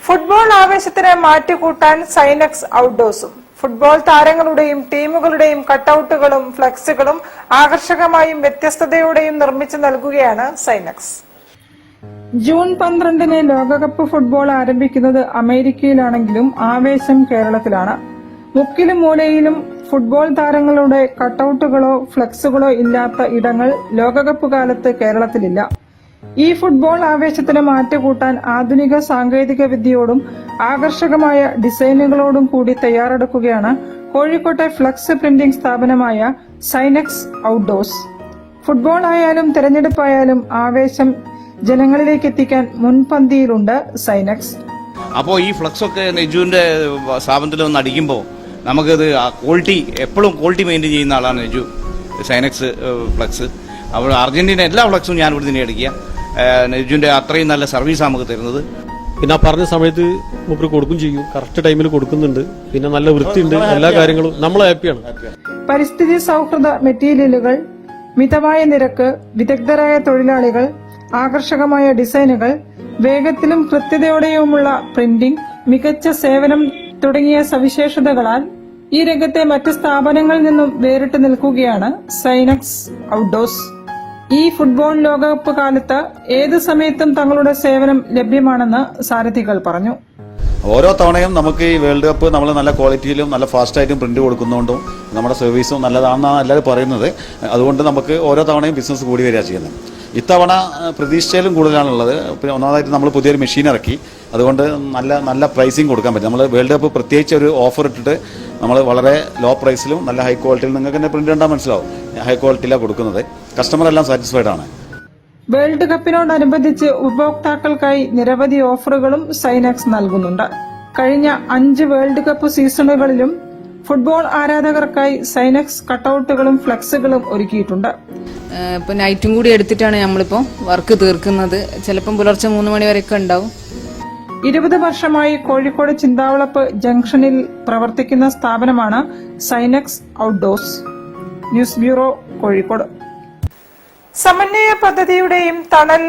Football ആവേശത്തിന് മാറ്റുകൂട്ടാൻ സൈനക്സ് ഔട്ട്ഡോഴ്സും. ഫുട്ബോൾ താരങ്ങളുടെയും ടീമുകളുടെയും കട്ടൌട്ടുകളും ഫ്ലെക്സുകളും ആകർഷകമായും വ്യത്യസ്തതയോടെയും നിർമ്മിച്ചു നൽകുകയാണ് സൈനക്സ്. ജൂൺ 12-ന് ലോകകപ്പ് ഫുട്ബോൾ ആരംഭിക്കുന്നത് അമേരിക്കയിലാണെങ്കിലും ആവേശം കേരളത്തിലാണ്. മുക്കിലും മൂലയിലും ഫുട്ബോൾ താരങ്ങളുടെ കട്ടൌട്ടുകളോ ഫ്ലെക്സുകളോ ഇല്ലാത്ത ഇടങ്ങൾ ലോകകപ്പ് കാലത്ത് കേരളത്തിലില്ല. ഈ ഫുട്ബോൾ ആവേശത്തിന് മാറ്റുകൂട്ടാൻ ആധുനിക സാങ്കേതിക വിദ്യയോടും ആകർഷകമായ ഡിസൈനുകളോടും കൂടി തയ്യാറെടുക്കുകയാണ് കോഴിക്കോട്ടെ ഫ്ലക്സ് പ്രിന്റിംഗ് സ്ഥാപനമായ സൈനക്സ് ഔട്ട്ഡോഴ്സ്. ഫുട്ബോൾ ആയാലും തെരഞ്ഞെടുപ്പായാലും ആവേശം ജനങ്ങളിലേക്ക് എത്തിക്കാൻ മുൻപന്തിയിലുണ്ട് സൈനക്സ്. അപ്പോൾ ഈ ഫ്ലക്സ് ഒക്കെ നെജുവിന്റെ സ്ഥാപനത്തിൽ ഒന്ന് അടിക്കുമ്പോൾ നമുക്കത് ക്വാളിറ്റി എപ്പോഴും ക്വാളിറ്റി മെയിൻറ്റെയിൻ ചെയ്യുന്ന ആളാണ് നെജു. സൈനക്സ് ഫ്ലക്സ് അപ്പോൾ അർജന്റീന എല്ലാ ഫ്ലക്സും ഞാൻ ഇവിടെ തന്നെ അടിക്കുക. നെജുവിന്റെ അത്രയും നല്ല സർവീസ് നമുക്ക് തരുന്നത്. പിന്നെ ആ പറഞ്ഞ സമയത്ത് മൂപ്പര് കൊടുക്കും ചെയ്യും, കറക്റ്റ് ടൈമിൽ കൊടുക്കുന്നുണ്ട്. പിന്നെ നല്ല വൃത്തിയുണ്ട്, എല്ലാ കാര്യങ്ങളും നമ്മൾ ഹാപ്പിയാണ്. പരിസ്ഥിതി സൗഹൃദ മെറ്റീരിയലുകൾ, മിതമായ നിരക്ക്, വിദഗ്ധരായ തൊഴിലാളികൾ, ആകർഷകമായ ഡിസൈനുകൾ, വേഗത്തിലും കൃത്യതയോടെയുമുള്ള പ്രിന്റിംഗ്, മികച്ച സേവനം തുടങ്ങിയ സവിശേഷതകളാൽ ഈ രംഗത്തെ മറ്റ് സ്ഥാപനങ്ങളിൽ നിന്നും വേറിട്ട് നിൽക്കുകയാണ് സൈനക്സ് ഔട്ട്ഡോഴ്സ്. ഈ ഫുട്ബോൾ ലോകകപ്പ് കാലത്ത് ഏത് സമയത്തും തങ്ങളുടെ സേവനം ലഭ്യമാണെന്ന് സാരഥികൾ പറഞ്ഞു. ഓരോ തവണയും നമുക്ക് ഈ വേൾഡ് കപ്പ് നമ്മൾ നല്ല ക്വാളിറ്റിയിലും നല്ല ഫാസ്റ്റായിട്ടും പ്രിന്റ് കൊടുക്കുന്നതുകൊണ്ടും നമ്മുടെ സർവീസും നല്ലതാണെന്നാണ് എല്ലാവരും പറയുന്നത്. അതുകൊണ്ട് നമുക്ക് ഓരോ തവണയും ബിസിനസ് കൂടി വരിക ചെയ്യുന്നത്. ഇത്തവണ പ്രതീക്ഷിച്ചാലും കൂടുതലാണുള്ളത്. പിന്നെ ഒന്നാമതായിട്ട് നമ്മൾ പുതിയൊരു മെഷീൻ ഇറക്കി, അതുകൊണ്ട് നല്ല നല്ല പ്രൈസിങ് കൊടുക്കാൻ പറ്റും. നമ്മൾ വേൾഡ് കപ്പ് പ്രത്യേകിച്ച് ഒരു ഓഫർ ഇട്ടിട്ട് നമ്മൾ വളരെ ലോ പ്രൈസിലും നല്ല ഹൈ ക്വാളിറ്റിയിലും നിങ്ങൾക്ക് തന്നെ പ്രിന്റ് കണ്ടാൽ മനസ്സിലാവും, ഹൈ ക്വാളിറ്റിയിലാണ് കൊടുക്കുന്നത്. കസ്റ്റമർ എല്ലാം സാറ്റിസ്ഫൈഡ് ആണ്. വേൾഡ് കപ്പിനോടനുബന്ധിച്ച് ഉപഭോക്താക്കൾക്കായി നിരവധി ഓഫറുകളും സൈനക്സ് നൽകുന്നുണ്ട്. കഴിഞ്ഞ 5 വേൾഡ് കപ്പ് സീസണുകളിലും ഫുട്ബോൾ ആരാധകർക്കായി സൈനക്സ് കട്ടൌട്ടുകളും ഫ്ലെക്സുകളും ഒരുക്കിയിട്ടുണ്ട്. ഇപ്പൊ നൈറ്റും കൂടി എടുത്തിട്ടാണ് നമ്മളിപ്പോ വർക്ക് തീർക്കുന്നത്. ചിലപ്പം പുലർച്ചെ 3 മണി വരെയൊക്കെ ഉണ്ടാവും. 20 വർഷമായി കോഴിക്കോട് ചിന്താവളപ്പ് ജംഗ്ഷനിൽ പ്രവർത്തിക്കുന്ന സ്ഥാപനമാണ് sine x outdoors. News bureau, Kozhikode. സമന്വയ പദ്ധതിയുടെയും തണൽ